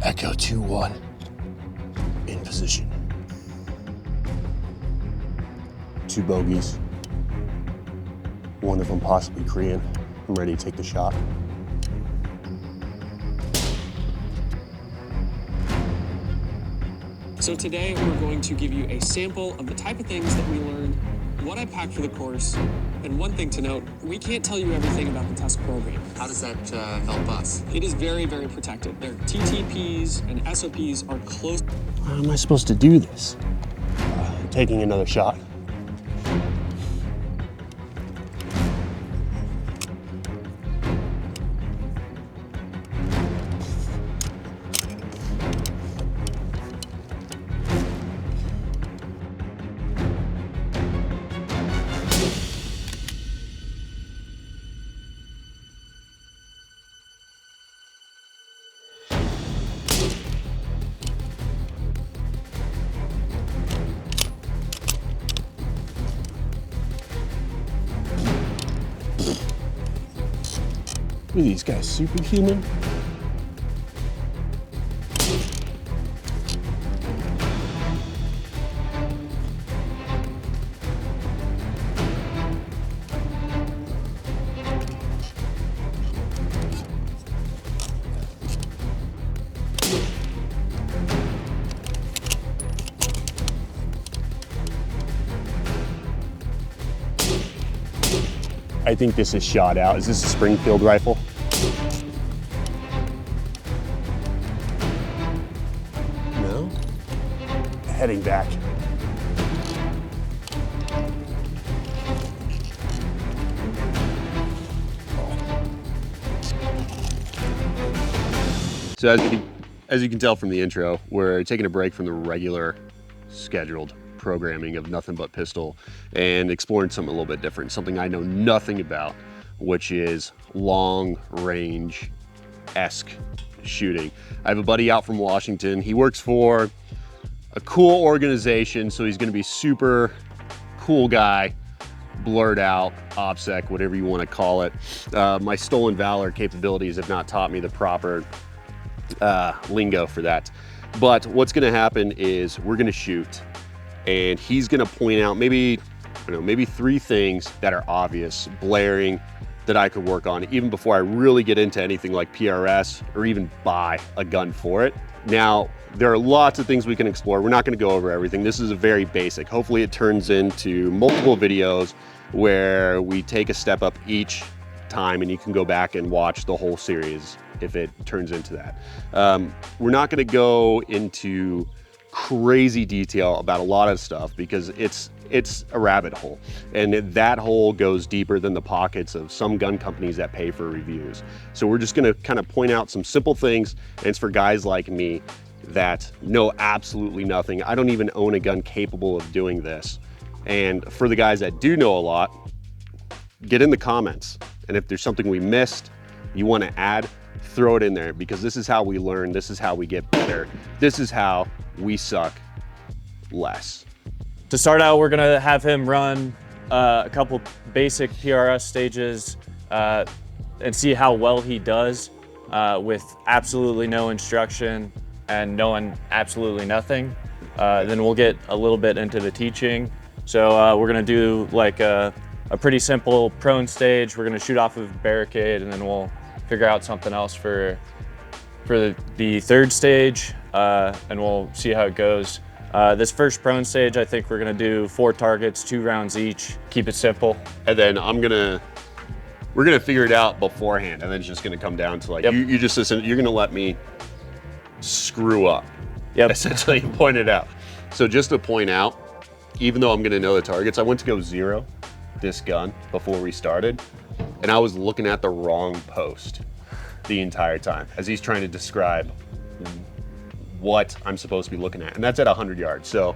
Echo 2-1 in position. 2 bogeys. One of them possibly Korean. I'm ready to take the shot. So today we're going to give you a sample of the type of things that we learned, what I packed for the course, and one thing to note, we can't tell you everything about the test program. How does that help us? It is very, very protected. Their TTPs and SOPs are close. How am I supposed to do this? Taking another shot. Look at these guys, superhuman. I think this is shot out. Is this a Springfield rifle? No? Heading back. So as you can tell from the intro, we're taking a break from the regular scheduled programming of nothing but pistol and exploring something a little bit different, something I know nothing about, which is long range-esque shooting. I have a buddy out from Washington. He works for a cool organization, so he's gonna be super cool guy, blurred out, OPSEC, whatever you wanna call it. My stolen valor capabilities have not taught me the proper lingo for that. But what's gonna happen is we're gonna shoot, and he's gonna point out maybe 3 things that are obvious, blaring, that I could work on even before I really get into anything like PRS or even buy a gun for it. Now, there are lots of things we can explore. We're not gonna go over everything. This is a very basic. Hopefully it turns into multiple videos where we take a step up each time and you can go back and watch the whole series if it turns into that. We're not gonna go into crazy detail about a lot of stuff because it's a rabbit hole, and that hole goes deeper than the pockets of some gun companies that pay for reviews. So we're just gonna kind of point out some simple things, and it's for guys like me that know absolutely nothing. I don't even own a gun capable of doing this. And for the guys that do know a lot, get in the comments, and if there's something we missed you want to add, throw it in there, because this is how we learn, this is how we get better, this is how we suck less. To start out, we're gonna have him run a couple basic PRS stages and see how well he does with absolutely no instruction and knowing absolutely nothing. Then we'll get a little bit into the teaching. So we're gonna do like a pretty simple prone stage. We're gonna shoot off of a barricade, and then we'll figure out something else for the third stage, and we'll see how it goes. This first prone stage, I think we're gonna do 4 targets, 2 rounds each, keep it simple. And then we're gonna figure it out beforehand, and then it's just gonna come down to like, yep. you just listen, you're gonna let me screw up. Yep. Essentially point it out. So just to point out, even though I'm gonna know the targets, I went to go 0 this gun before we started, and I was looking at the wrong post the entire time as he's trying to describe what I'm supposed to be looking at. And that's at 100 yards. So, all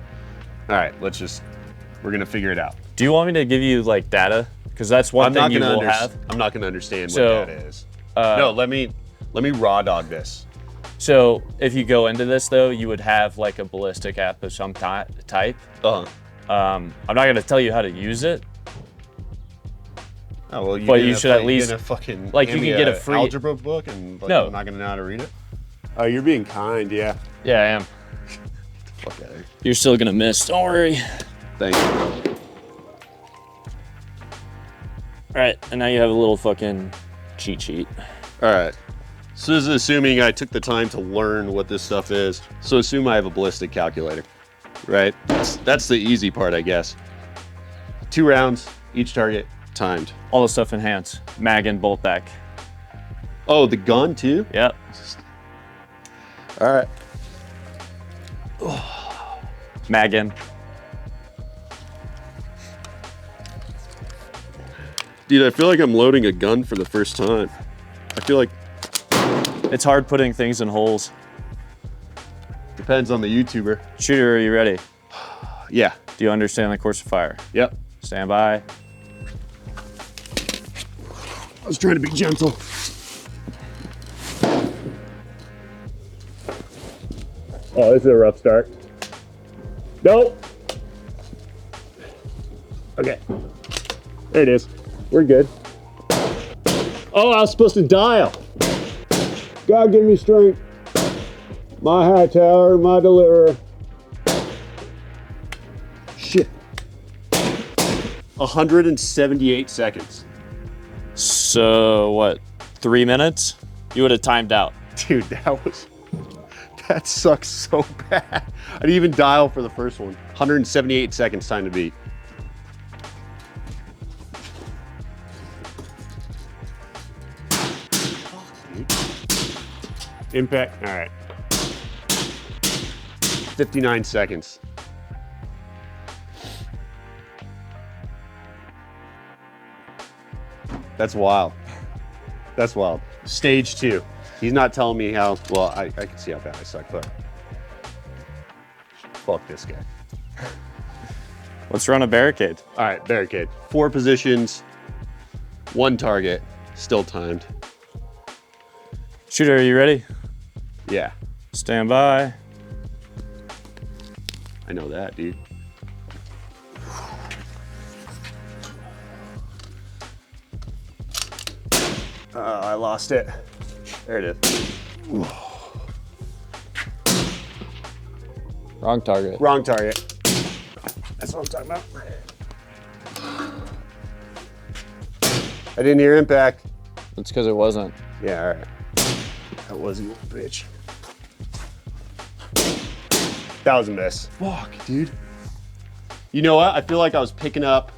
right, we're gonna figure it out. Do you want me to give you like data? Because that's one thing you will have. I'm not gonna understand what that is. No, let me raw dog this. So if you go into this though, you would have like a ballistic app of some type. I'm not gonna tell you how to use it. Oh, well, but you should at least fucking like you can get a free algebra book, and like, no. I'm not gonna know how to read it. Oh, you're being kind, yeah. Yeah, I am. Fuck out of here. You're still gonna miss, don't worry. Thank you. All right, and now you have a little fucking cheat sheet. All right. So this is assuming I took the time to learn what this stuff is. So assume I have a ballistic calculator, right? That's the easy part, I guess. 2 rounds, each target, timed. All the stuff in hands, mag and bolt back. Oh, the gun too? Yep. All right. Mag in. Dude, I feel like I'm loading a gun for the first time. I feel like It's hard putting things in holes. depends on the YouTuber. Shooter, are you ready? Yeah. Do you understand the course of fire? Yep. Stand by. I was trying to be gentle. Oh, this is a rough start. Nope. Okay. There it is. We're good. Oh, I was supposed to dial. God give me strength. My high tower, my deliverer. Shit. 178 seconds. So what, 3 minutes? You would have timed out. Dude, that sucks so bad. I didn't even dial for the first one. 178 seconds time to beat. Impact, all right. 59 seconds. That's wild. That's wild. Stage 2. He's not telling me how, well, I can see how bad I suck, but fuck this guy. Let's run a barricade. All right, barricade. 4 positions, 1 target, still timed. Shooter, are you ready? Yeah, Stand by. I know that, dude. I lost it. There it is. Wrong target. Wrong target. That's what I'm talking about. I didn't hear impact. That's because it wasn't. Yeah, all right. That was a little bitch. That was a miss. Fuck, dude. You know what? I feel like I was picking up.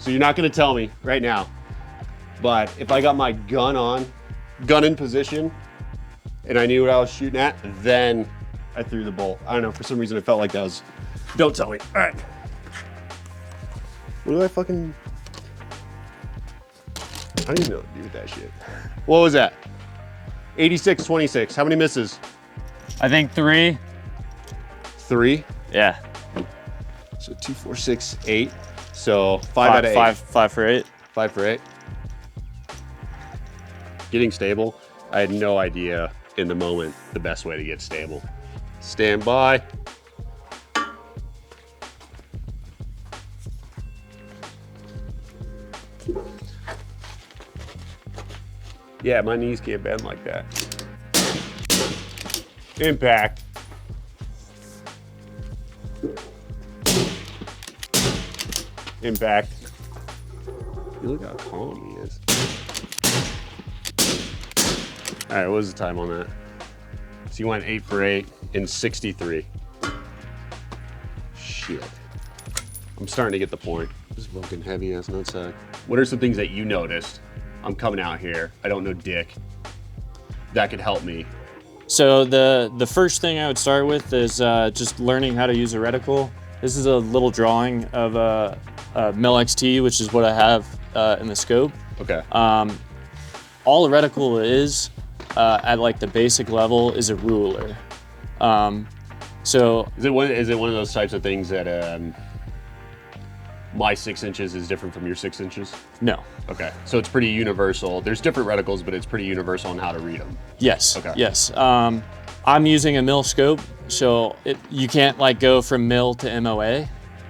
So you're not gonna tell me right now, but if I got my gun in position, and I knew what I was shooting at, then I threw the bolt. I don't know, for some reason it felt like that was, don't tell me. All right. What do I fucking, I don't even know what to do with that shit. What was that? 86, 26. How many misses? I think 3. 3. Yeah. So 2, 4, 6, 8. So 5 out of 8. 5 for 8. 5 for 8. Getting stable. I had no idea in the moment the best way to get stable. Stand by. Yeah, my knees can't bend like that. Impact. Impact. You look how calm he is. All right, what was the time on that? So you went 8 for 8 in 63. Shit. I'm starting to get the point. This fucking heavy ass nutsack. What are some things that you noticed? I'm coming out here, I don't know dick. That could help me. So the first thing I would start with is just learning how to use a reticle. This is a little drawing of a Mil XT, which is what I have in the scope. Okay. All a reticle is at like the basic level is a ruler. So Is it one of those types of things that my 6 inches is different from your 6 inches? no. Okay, so it's pretty universal. There's different reticles, but it's pretty universal on how to read them. Yes. Okay. Yes. I'm using a mil scope, so you can't like go from mil to MOA.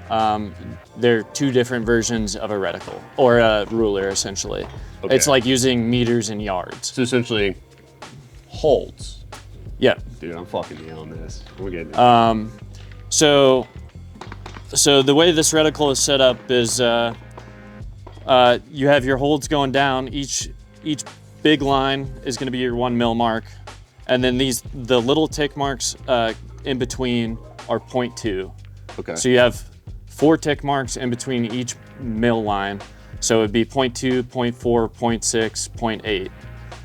They're two different versions of a reticle or a ruler, essentially. Okay. It's like using meters and yards. So essentially, holds. Yeah. Dude, I'm fucking nailing this. We're getting it. So the way this reticle is set up is you have your holds going down. Each big line is going to be your 1 mil mark, and then the little tick marks in between are 0.2. Okay. So you have 4 tick marks in between each mil line. So it'd be 0.2, 0.4, 0.6, 0.8,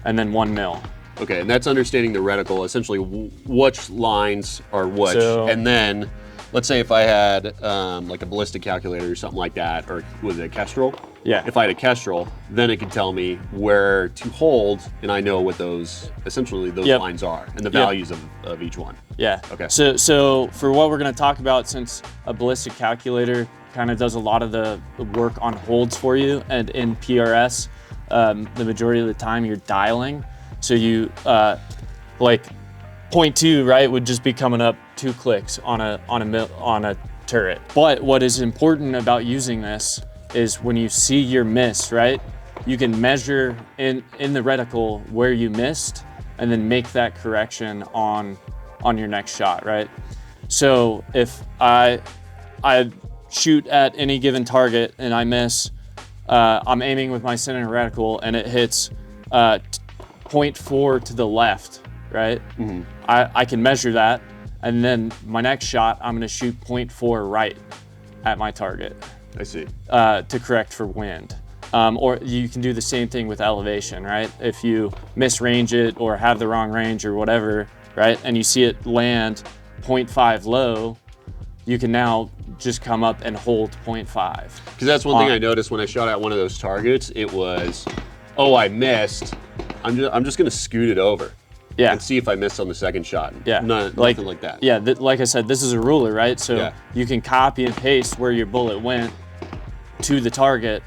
and then 1 mil. Okay, and that's understanding the reticle, essentially which lines are which. So- and then, let's say if I had like a ballistic calculator or something like that, or was it a Kestrel? Yeah. If I had a Kestrel, then it could tell me where to hold, and I know what those, essentially those Yep. lines are, and the values of each one. Yeah. Okay. So for what we're going to talk about, since a ballistic calculator kind of does a lot of the work on holds for you, and in PRS, the majority of the time you're dialing. So you like 0.2, right, would just be coming up 2 clicks on a turret. But what is important about using this is when you see your miss, right, you can measure in the reticle where you missed, and then make that correction on your next shot, right? So if I shoot at any given target and I miss, I'm aiming with my center reticle and it hits 0.4 to the left, right? Mm-hmm. I can measure that, and then my next shot, I'm gonna shoot 0.4 right at my target. I see. To correct for wind. Or you can do the same thing with elevation, right? If you misrange it or have the wrong range or whatever, right? And you see it land 0.5 low, you can now just come up and hold 0.5. Because that's one thing I noticed when I shot at one of those targets. It was, oh, I missed. I'm just gonna scoot it over. Yeah. And see if I missed on the second shot. Yeah. Nothing like that. Yeah, like I said, this is a ruler, right? So Yeah. you can copy and paste where your bullet went to the target,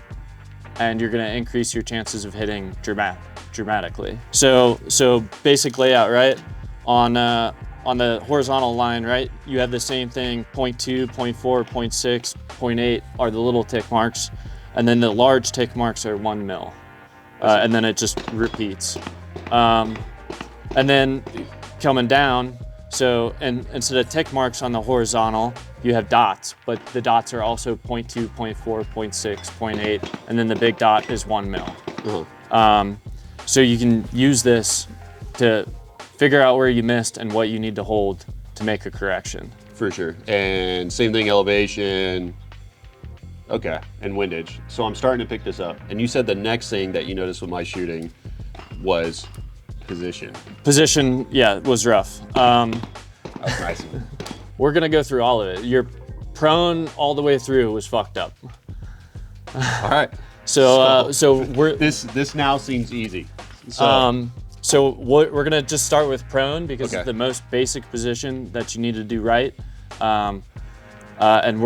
and you're gonna increase your chances of hitting dramatically. So basic layout, right? On the horizontal line, right, you have the same thing, 0.2, 0.4, 0.6, 0.8 are the little tick marks, and then the large tick marks are 1 mil. And then it just repeats. And then coming down, so instead of tick marks on the horizontal, you have dots, but the dots are also 0.2, 0.4, 0.6, 0.8, and then the big dot is 1 mil. Uh-huh. So you can use this to figure out where you missed and what you need to hold to make a correction. For sure. And same thing, elevation. Okay, and windage. So I'm starting to pick this up. And you said the next thing that you noticed with my shooting was position. Position, yeah, was rough. That was nice. We're gonna go through all of it. Your prone all the way through was fucked up. All right. So we're This now seems easy. So we're gonna just start with prone because Okay. it's the most basic position that you need to do right. And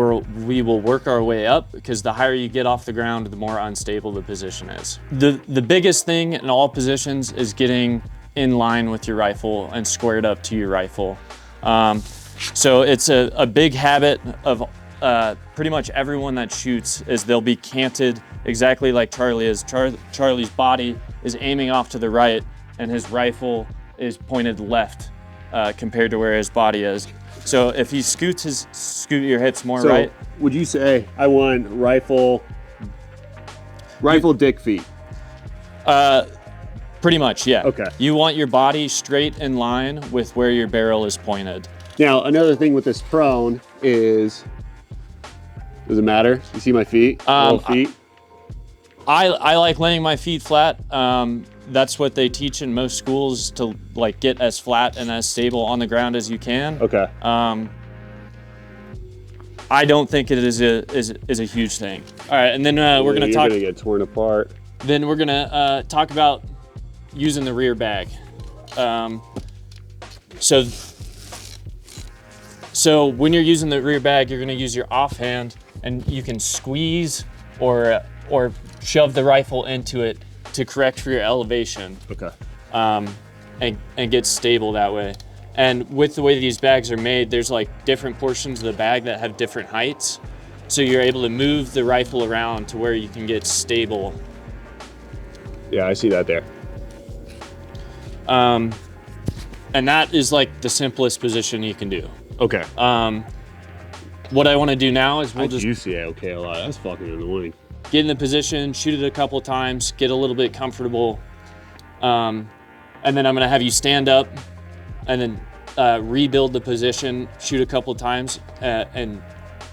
we will work our way up, because the higher you get off the ground, the more unstable the position is. The biggest thing in all positions is getting in line with your rifle and squared up to your rifle. So it's a big habit of pretty much everyone that shoots is they'll be canted exactly like Charlie is. Charlie's body is aiming off to the right, and his rifle is pointed left compared to where his body is. So if he scoot your hips more right. Would you say I want rifle dick feet? Pretty much, yeah. Okay. You want your body straight in line with where your barrel is pointed. Now, another thing with this prone is, does it matter? You see my feet? Little feet? I like laying my feet flat. That's what they teach in most schools, to like get as flat and as stable on the ground as you can. Okay. I don't think it is a huge thing. All right, and then we're gonna You're talk. gonna get torn apart. Then we're gonna talk about using the rear bag. So when you're using the rear bag, you're gonna use your offhand, and you can squeeze or shove the rifle into it to correct for your elevation. Okay. And get stable that way. And with the way these bags are made, there's like different portions of the bag that have different heights. so you're able to move the rifle around to where you can get stable. Yeah, I see that there. And that is like the simplest position you can do. Okay. What I want to do now is we'll just use the okay a lot. That's fucking annoying. get in the position, shoot it a couple times, get a little bit comfortable. And then I'm gonna have you stand up and then rebuild the position, shoot a couple times, and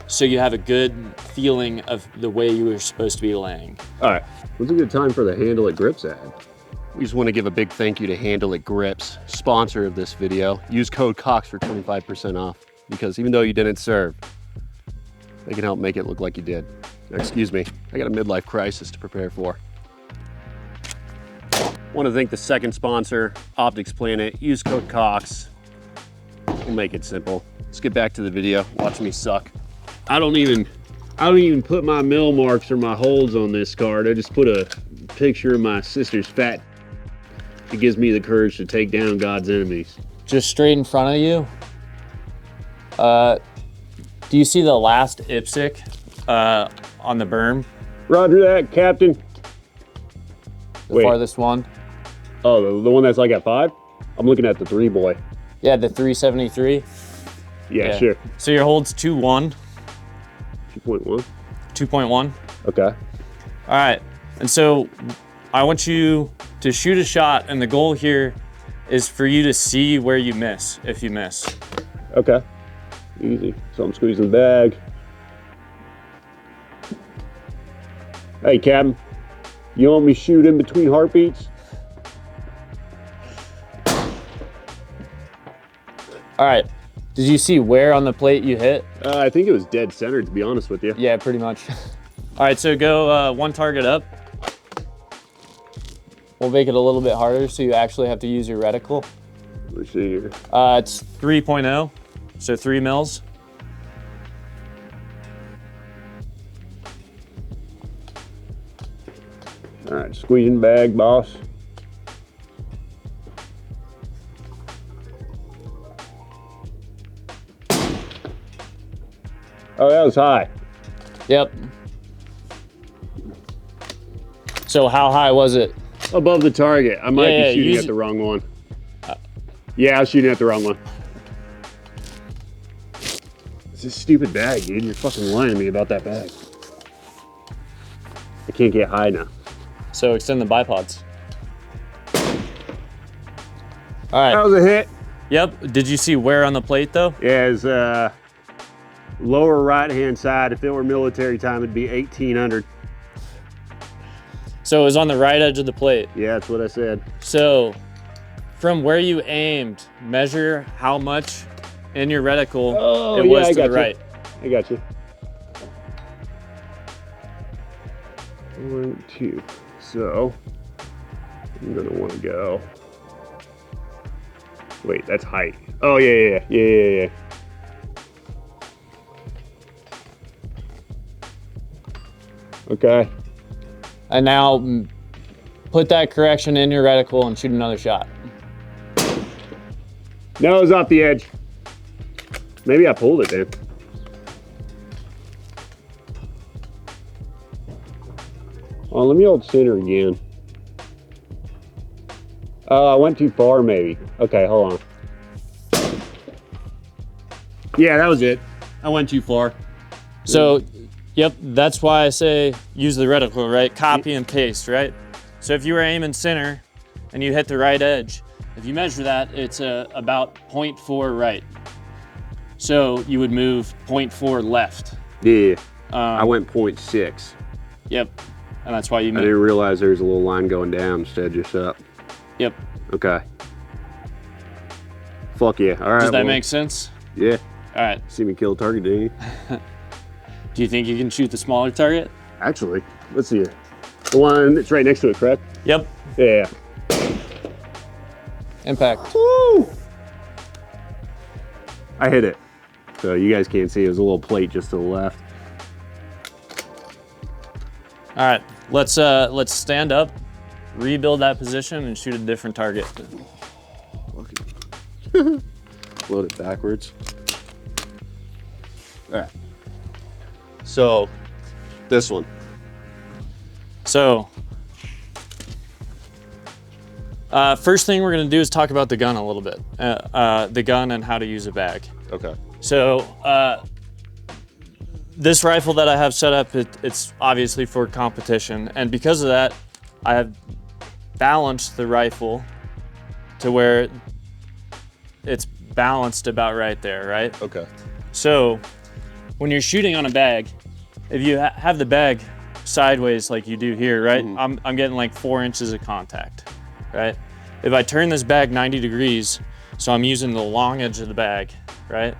so you have a good feeling of the way you were supposed to be laying. All right, what's a good time for the Handle It Grips ad? We just want to give a big thank you to Handle It Grips, sponsor of this video. Use code COX for 25% off, because even though you didn't serve, they can help make it look like you did. Excuse me, I got a midlife crisis to prepare for. Want to thank the second sponsor, Optics Planet. Use code COX. We'll make it simple. Let's get back to the video. Watch me suck. I don't even put my mil marks or my holds on this card. I just put a picture of my sister's FAT. It gives me the courage to take down God's enemies. Just straight in front of you. Do you see the last IPSC on the berm? Roger that, Captain. The farthest one? Oh, the one that's like at 5? I'm looking at the 3 boy. Yeah, the 373. Yeah, sure. So your hold's 2.1. 2.1. 2.1. Okay. All right. And so I want you to shoot a shot, and the goal here is for you to see where you miss, if you miss. Okay. Easy. So I'm squeezing the bag. Hey, Captain. You want me to shoot in between heartbeats? All right. Did you see where on the plate you hit? I think it was dead center, to be honest with you. Yeah, pretty much. All right, so go one target up. We'll make it a little bit harder so you actually have to use your reticle. Let me see here. It's 3.0, so 3 mils. All right, squeezing bag, boss. Oh, that was high. Yep. So how high was it? Above the target. I might Yeah, be shooting use at the wrong one. Yeah, I was shooting at the wrong one. It's a stupid bag, dude. You're fucking lying to me about that bag. I can't get high now. So extend the bipods. All right. That was a hit. Yep. Did you see where on the plate though? Yeah, it's lower right-hand side. If it were military time, it'd be 1800. So it was on the right edge of the plate. Yeah, that's what I said. So from where you aimed, measure how much in your reticle it was to the right. I got you. 1, 2. So I'm gonna want to go. Wait, that's height. Oh yeah. Okay. And now put that correction in your reticle and shoot another shot. No, it was off the edge. Maybe I pulled it then. Oh, let me hold center again. Oh, I went too far maybe. Okay, hold on. Yeah, that was it. I went too far. So, yep, that's why I say use the reticle, right? Copy and paste, right? So if you were aiming center and you hit the right edge, if you measure that, it's about 0.4 right. So you would move 0.4 left. Yeah, I went 0.6. Yep, and that's why you I moved. didn't realize there was a little line going down instead of just up. Yep. Okay. Fuck yeah. All right. Does that make sense? Yeah. All right. See me kill a target, didn't you? Do you think you can shoot the smaller target? Actually, let's see. The one that's right next to it, correct? Yep. Yeah. Impact. Woo! I hit it. So you guys can't see, it was a little plate just to the left. All right, let's stand up, rebuild that position, and shoot a different target. Load it backwards. All right. So this one. So first thing we're gonna do is talk about the gun a little bit. The gun and how to use a bag. Okay. So this rifle that I have set up, it's obviously for competition. And because of that, I have balanced the rifle to where it's balanced about right there, right? Okay. So when you're shooting on a bag, if you have the bag sideways like you do here, right? I'm getting like 4 inches of contact, right? If I turn this bag 90 degrees, so I'm using the long edge of the bag, right?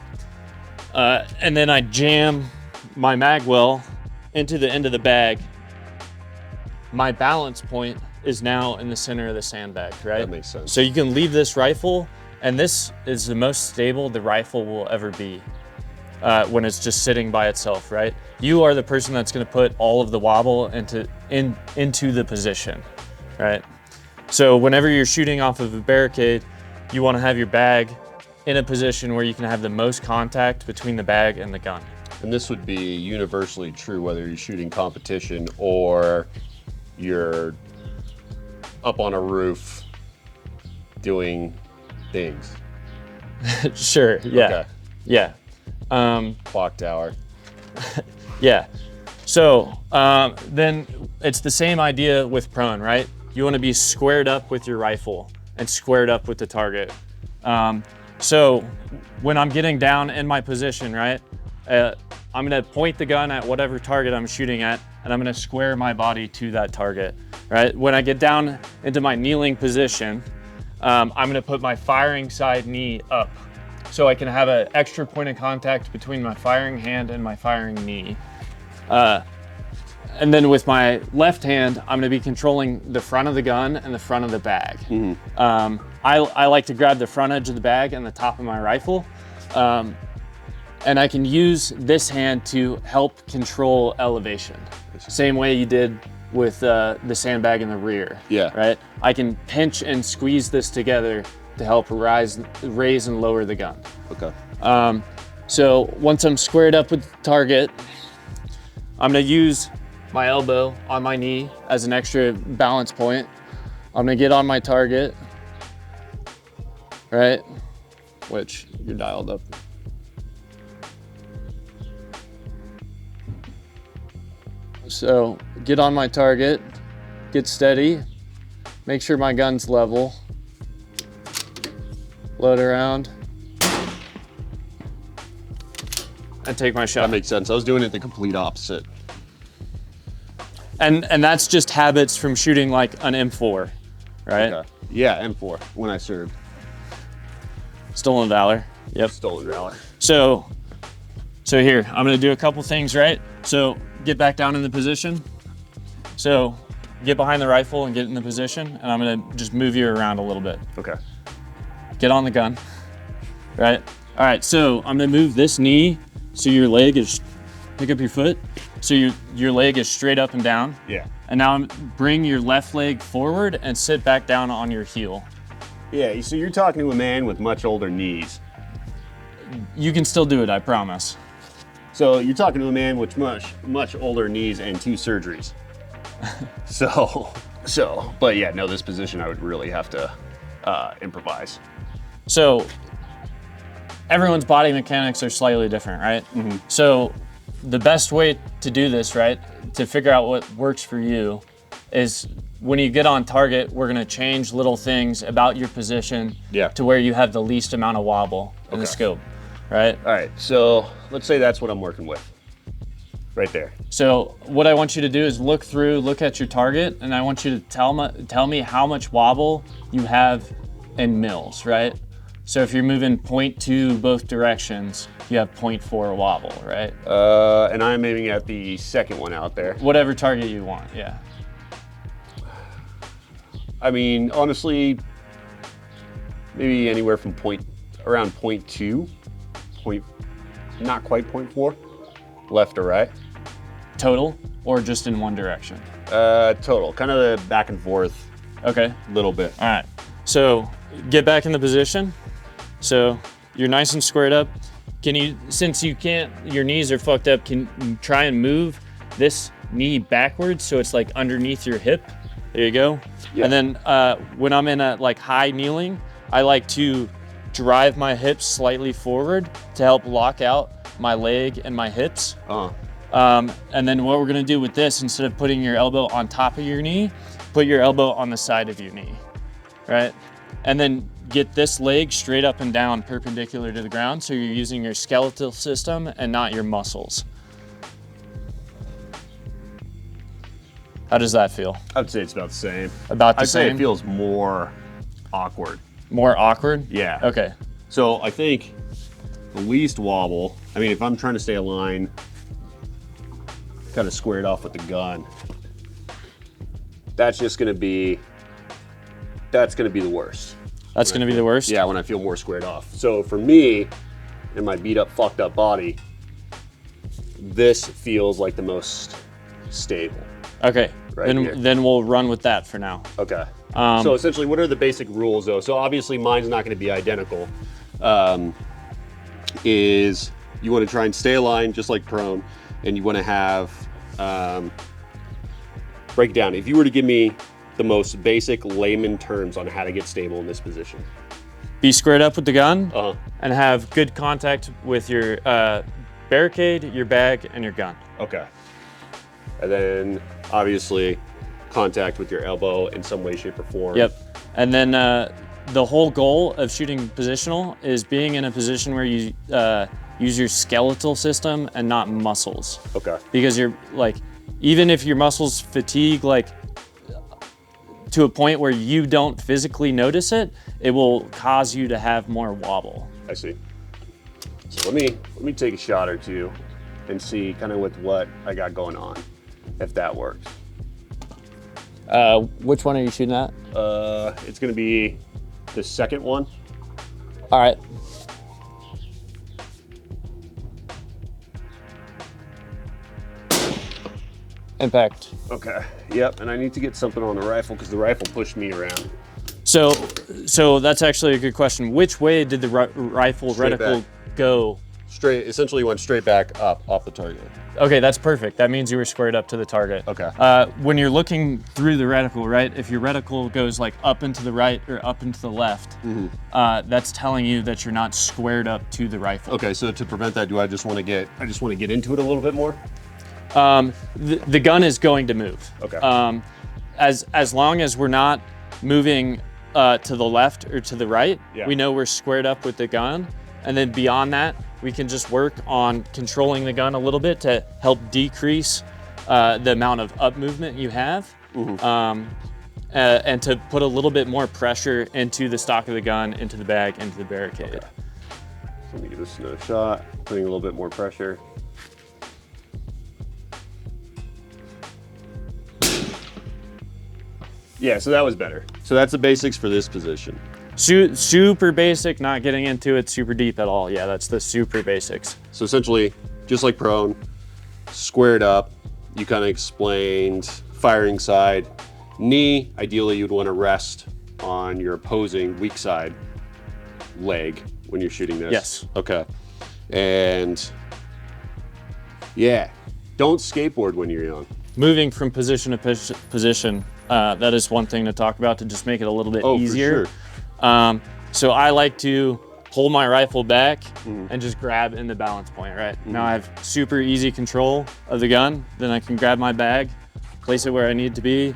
And then I jam my mag well into the end of the bag, my balance point is now in the center of the sandbag, right? That makes sense. So you can leave this rifle, and this is the most stable the rifle will ever be when it's just sitting by itself, right? You are the person that's gonna put all of the wobble into the position, right? So whenever you're shooting off of a barricade, you wanna have your bag in a position where you can have the most contact between the bag and the gun. And this would be universally true whether you're shooting competition or you're up on a roof doing things. Sure, yeah, Okay. yeah. Clock tower. Yeah. So then it's the same idea with prone, right? You want to be squared up with your rifle and squared up with the target. So when I'm getting down in my position, right, I'm going to point the gun at whatever target I'm shooting at, and I'm going to square my body to that target, right? When I get down into my kneeling position, I'm going to put my firing side knee up so I can have an extra point of contact between my firing hand and my firing knee. And then with my left hand, I'm gonna be controlling the front of the gun and the front of the bag. I like to grab the front edge of the bag and the top of my rifle. And I can use this hand to help control elevation. Same way you did with the sandbag in the rear. Yeah. Right? I can pinch and squeeze this together to help raise and lower the gun. Okay. So once I'm squared up with the target, I'm gonna use my elbow on my knee as an extra balance point. I'm gonna get on my target, right? Which you're dialed up. So get on my target, get steady, make sure my gun's level, load around, and take my shot. That makes sense. I was doing it the complete opposite. And that's just habits from shooting like an M4, right? Okay. Yeah, M4 when I served. Stolen Valor. Yep. Stolen Valor. So here, I'm gonna do a couple things, right? So get back down in the position. So get behind the rifle and get in the position, and I'm gonna just move you around a little bit. Okay. Get on the gun, right? All right, so I'm gonna move this knee so your leg is, pick up your foot, so your leg is straight up and down. Yeah. And now bring your left leg forward and sit back down on your heel. Yeah, so you're talking to a man with much older knees. You can still do it, I promise. So you're talking to a man with much older knees and 2 surgeries. But yeah, no, this position I would really have to improvise. So everyone's body mechanics are slightly different, right? So the best way to do this, right, to figure out what works for you is when you get on target, we're gonna change little things about your position to where you have the least amount of wobble in the scope, right? All right, so let's say that's what I'm working with, right there. So what I want you to do is look at your target, and I want you to tell me how much wobble you have in mils, right? So if you're moving 0.2 both directions, you have 0.4 wobble, right? And I'm aiming at the second one out there. Whatever target you want, yeah. I mean, honestly, maybe anywhere from around 0.2, not quite 0.4, left or right. Total, or just in one direction? Total, kind of the back and forth. Okay. Little bit. All right, so get back in the position. So you're nice and squared up. can you, since you can't, your knees are fucked up, can you try and move this knee backwards so it's like underneath your hip? There you go. Yeah. And then when I'm in a like high kneeling, I like to drive my hips slightly forward to help lock out my leg and my hips. And then what we're gonna do with this, instead of putting your elbow on top of your knee, put your elbow on the side of your knee, right? And then get this leg straight up and down perpendicular to the ground, so you're using your skeletal system and not your muscles. How does that feel? I'd say it's about the same. About the I'd say same? it feels more awkward. More awkward? Yeah. Okay. So I think the least wobble, I mean, if I'm trying to stay aligned, kind of squared off with the gun, that's just gonna be, that's gonna be the worst. That's gonna be the worst? Yeah, when I feel more squared off. So for me, in my beat up, fucked up body, this feels like the most stable. Okay, Right here. then we'll run with that for now. Okay. So essentially, what are the basic rules though? So obviously mine's not gonna be identical. Is you wanna try and stay aligned just like prone, and you wanna have, break it down. If you were to give me the most basic layman terms on how to get stable in this position. Be squared up with the gun Uh-huh. and have good contact with your barricade, your bag, and your gun. Okay. And then obviously contact with your elbow in some way, shape, or form. Yep. And then the whole goal of shooting positional is being in a position where you use your skeletal system and not muscles. Okay. Because you're like, even if your muscles fatigue like to a point where you don't physically notice it, it will cause you to have more wobble. I see. So let me take a shot or two and see kind of with what I got going on, if that works. Which one are you shooting at? It's gonna be the second one. All right. Impact. Okay. Yep. And I need to get something on the rifle because the rifle pushed me around. So that's actually a good question. Which way did the rifle Straight reticle back. go? Straight. Essentially went straight back up off the target. Okay, that's perfect. That means you were squared up to the target. Okay. When you're looking through the reticle, right? If your reticle goes like up and to the right or up and to the left, that's telling you that you're not squared up to the rifle. Okay. So to prevent that, do I just want to get into it a little bit more? The gun is going to move. Okay. As long as we're not moving to the left or to the right, Yeah. we know we're squared up with the gun. And then beyond that, we can just work on controlling the gun a little bit to help decrease the amount of up movement you have, and to put a little bit more pressure into the stock of the gun, into the bag, into the barricade. Okay. Let me give this another shot, putting a little bit more pressure. Yeah, so that was better. So that's the basics for this position. Super basic, not getting into it super deep at all. Yeah, that's the super basics. So essentially, just like prone, squared up, you kind of explained firing side. Knee, ideally you'd want to rest on your opposing weak side leg when you're shooting this. Yes. Okay. And yeah, don't skateboard when you're young. Moving from position to position, that is one thing to talk about to just make it a little bit easier. For sure. So I like to hold my rifle back and just grab in the balance point, right? Now I have super easy control of the gun. Then I can grab my bag, place it where I need to be,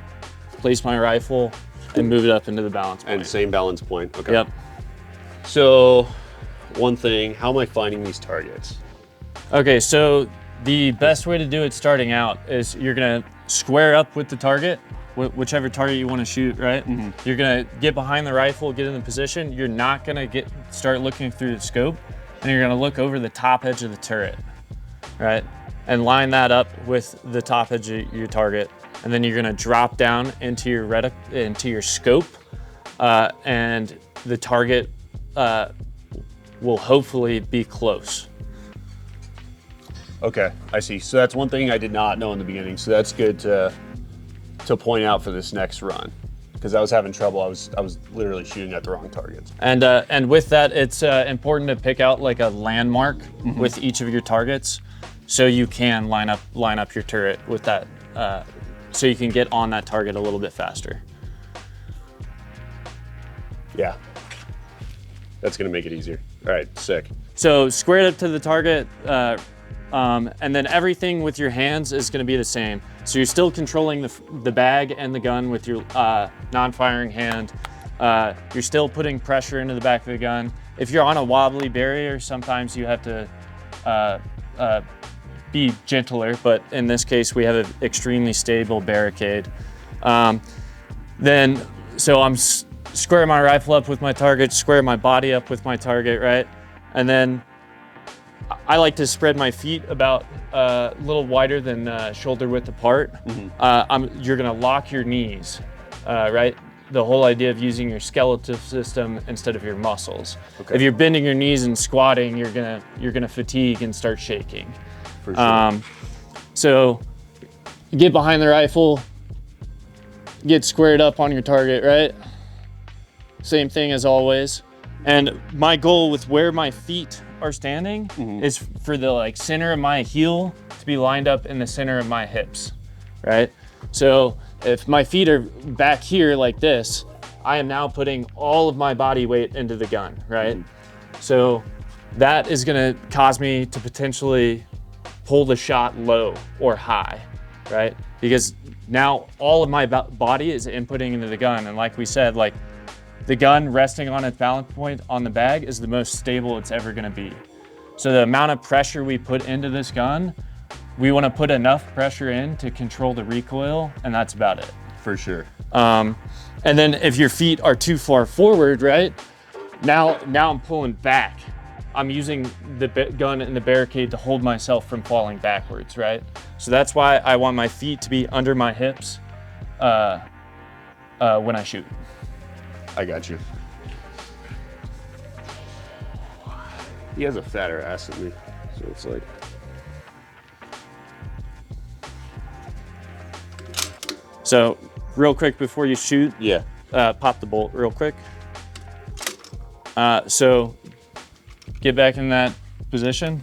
place my rifle, and move it up into the balance point. And same balance point. Okay. Yep. So one thing, how am I finding these targets? Okay, so the best way to do it starting out is you're gonna square up with the target, whichever target you want to shoot, right? You're gonna get behind the rifle, get in the position. You're not gonna start looking through the scope, and you're gonna look over the top edge of the turret, right? And line that up with the top edge of your target. And then you're gonna drop down into your scope, and the target will hopefully be close. Okay, I see. So that's one thing I did not know in the beginning. So that's good to point out for this next run. because I was having trouble. I was literally shooting at the wrong targets. And with that, it's important to pick out like a landmark with each of your targets, so you can line up your turret with that, so you can get on that target a little bit faster. Yeah, that's gonna make it easier. All right, sick. So square it up to the target, and then everything with your hands is gonna be the same. So you're still controlling the bag and the gun with your non-firing hand. You're still putting pressure into the back of the gun. If you're on a wobbly barrier, sometimes you have to be gentler, but in this case, we have an extremely stable barricade. So I'm square my rifle up with my target, square my body up with my target, right? And then I like to spread my feet about a little wider than shoulder width apart. You're gonna lock your knees, right? The whole idea of using your skeletal system instead of your muscles. Okay. If you're bending your knees and squatting, you're gonna fatigue and start shaking. For sure. So get behind the rifle, get squared up on your target, right? Same thing as always. And my goal with where my feet are standing is for the like center of my heel to be lined up in the center of my hips, right? So if my feet are back here like this, I am now putting all of my body weight into the gun, right? So that is gonna cause me to potentially pull the shot low or high, right? Because now all of my body is inputting into the gun. And like we said, like the gun resting on its balance point on the bag is the most stable it's ever gonna be. So the amount of pressure we put into this gun, we wanna put enough pressure in to control the recoil, and that's about it. For sure. And then if your feet are too far forward, right? Now I'm pulling back. I'm using the gun and the barricade to hold myself from falling backwards, right? So that's why I want my feet to be under my hips when I shoot. I got you. He has a fatter ass than me, so it's like. So real quick before you shoot, Yeah. pop the bolt real quick. So get back in that position.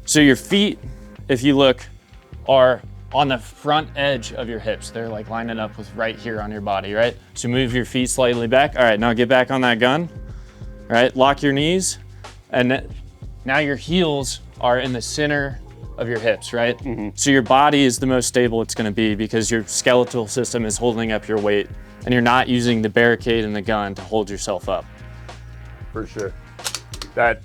So your feet, if you look, are on the front edge of your hips. They're like lining up with right here on your body, right? So move your feet slightly back. All right, now get back on that gun. All right, lock your knees. And now your heels are in the center of your hips, right? So your body is the most stable it's gonna be because your skeletal system is holding up your weight and you're not using the barricade and the gun to hold yourself up. For sure. That,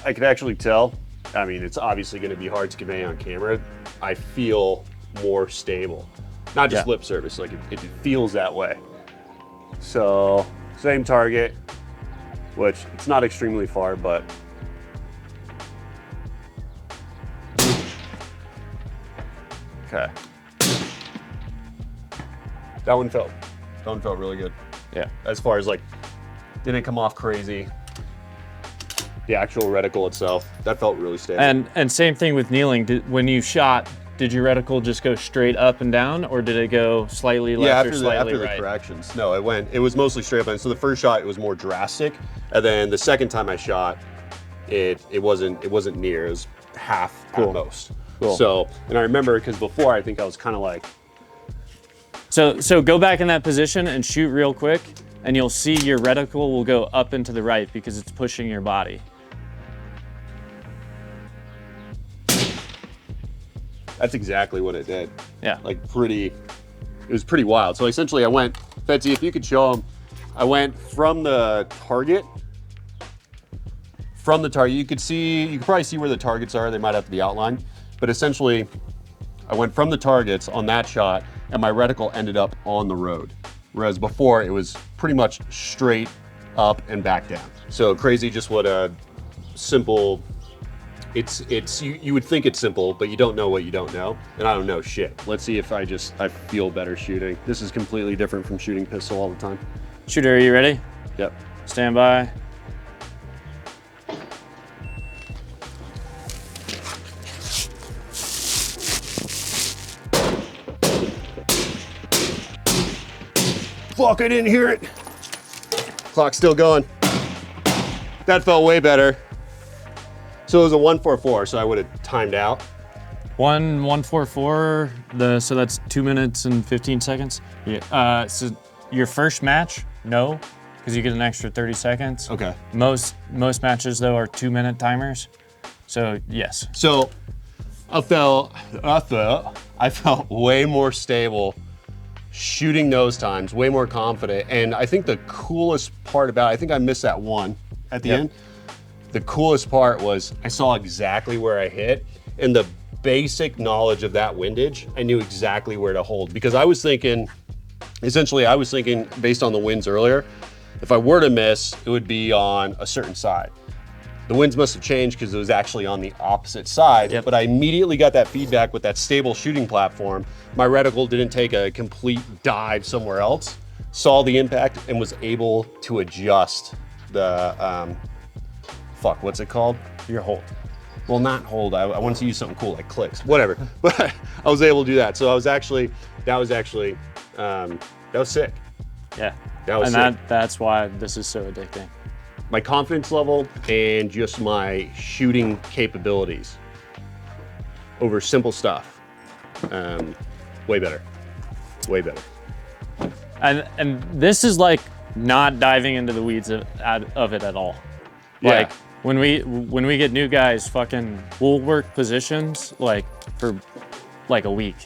I can actually tell. I mean, it's obviously gonna be hard to convey on camera. I feel more stable. Not just lip service, like it feels that way. So, same target, which it's not extremely far, but okay. That one felt really good. Yeah. As far as like, didn't come off crazy. The actual reticle itself, that felt really stable. And same thing with kneeling. When you shot, did your reticle just go straight up and down, or did it go slightly left or slightly after right? the corrections. No, it was mostly straight up. And so the first shot, it was more drastic. And then the second time I shot, it wasn't near, it was half at most. Cool. So, and I remember, because before I think I was kind of like. So go back in that position and shoot real quick, and you'll see your reticle will go up and to the right because it's pushing your body. That's exactly what it did. Yeah. Like it was pretty wild. So essentially I went, Betsy, if you could show them, I went from the target, you could probably see where the targets are. They might have to be outlined, but essentially I went from the targets on that shot and my reticle ended up on the road. Whereas before it was pretty much straight up and back down. So crazy just what a simple, you would think it's simple, but you don't know what you don't know, and I don't know shit. Let's see if I feel better shooting. This is completely different from shooting pistol all the time. Shooter, are you ready? Yep. Stand by. Fuck, I didn't hear it. Clock's still going. That felt way better. So it was a 144, so I would have timed out. 144, so that's 2 minutes and 15 seconds. Yeah. So your first match, no, because you get an extra 30 seconds. Okay. Most matches though are 2-minute timers. So yes. So I felt way more stable shooting those times, way more confident. And I think the coolest part about it, I think I missed that one at the end. The coolest part was I saw exactly where I hit, and the basic knowledge of that windage, I knew exactly where to hold, because I was thinking, essentially I was thinking based on the winds earlier, if I were to miss, it would be on a certain side. The winds must have changed because it was actually on the opposite side, but I immediately got that feedback with that stable shooting platform. My reticle didn't take a complete dive somewhere else, saw the impact, and was able to adjust the, what's it called? Your hold. Well, not hold, I wanted to use something cool like clicks, whatever. But I was able to do that. So I was actually, that was sick. Yeah. That was and sick. that's why this is so addicting. My confidence level and just my shooting capabilities over simple stuff, way better, way better. And this is like not diving into the weeds of it at all. Like when we get new guys, we'll work positions like for like a week.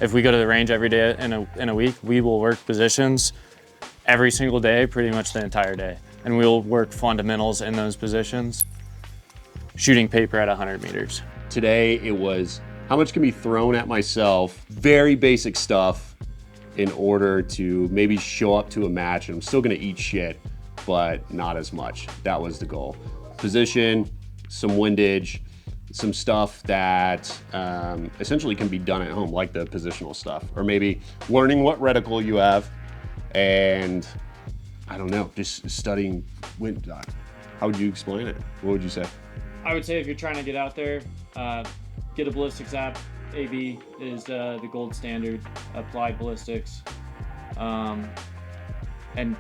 If we go to the range every day in a week, we will work positions every single day, pretty much the entire day. And we'll work fundamentals in those positions, shooting paper at 100 meters. Today it was how much can be thrown at myself, very basic stuff in order to maybe show up to a match, and I'm still gonna eat shit, but not as much. That was the goal. Position, some windage, some stuff that essentially can be done at home, like the positional stuff, or maybe learning what reticle you have, and I don't know, just studying wind. How would you explain it? What would you say? I would say if you're trying to get out there, get a ballistics app. AB is the gold standard, applied ballistics. And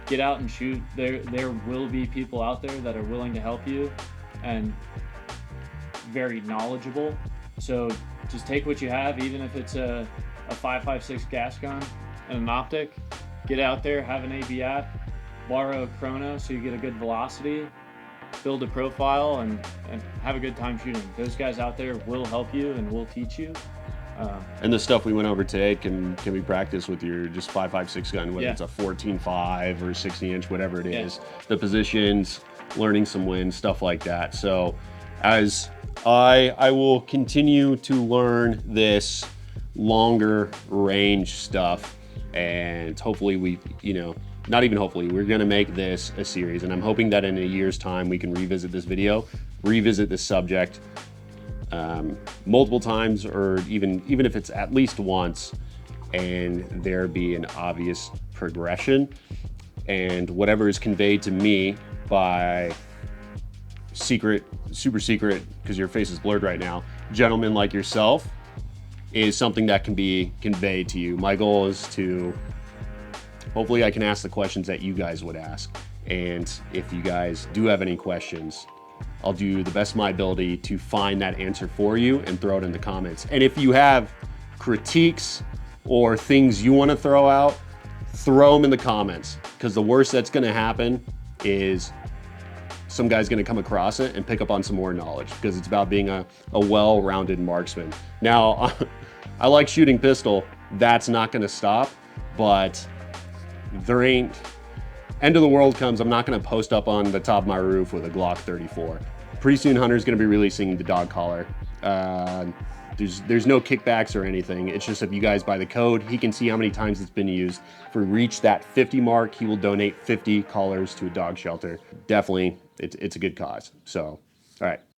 get out and shoot. There will be people out there that are willing to help you and very knowledgeable. So just take what you have, even if it's a 5.56 gas gun and an optic. Get out there, have an AB app, borrow a chrono so you get a good velocity, build a profile, and have a good time shooting. Those guys out there will help you and will teach you. And the stuff we went over today can be practiced with your just 5.56 gun, whether it's a 14.5 or 60-inch, whatever it is. The positions, learning some wind, stuff like that. So as I will continue to learn this longer range stuff, and hopefully not even hopefully, we're gonna make this a series, and I'm hoping that in a year's time we can revisit this video, revisit this subject multiple times, or even if it's at least once, and there be an obvious progression, and whatever is conveyed to me by super secret, because your face is blurred right now, gentlemen like yourself, is something that can be conveyed to you. My goal is to, hopefully I can ask the questions that you guys would ask. And if you guys do have any questions, I'll do the best of my ability to find that answer for you and throw it in the comments. And if you have critiques or things you want to throw out, throw them in the comments, because the worst that's going to happen is some guy's going to come across it and pick up on some more knowledge, because it's about being a well-rounded marksman. Now, I like shooting pistol. That's not going to stop, but there ain't, end of the world comes, I'm not going to post up on the top of my roof with a Glock 34. Pretty soon Hunter's going to be releasing the dog collar. There's no kickbacks or anything. It's just if you guys buy the code, he can see how many times it's been used. If we reach that 50 mark, he will donate 50 collars to a dog shelter. Definitely, it's a good cause. So, all right.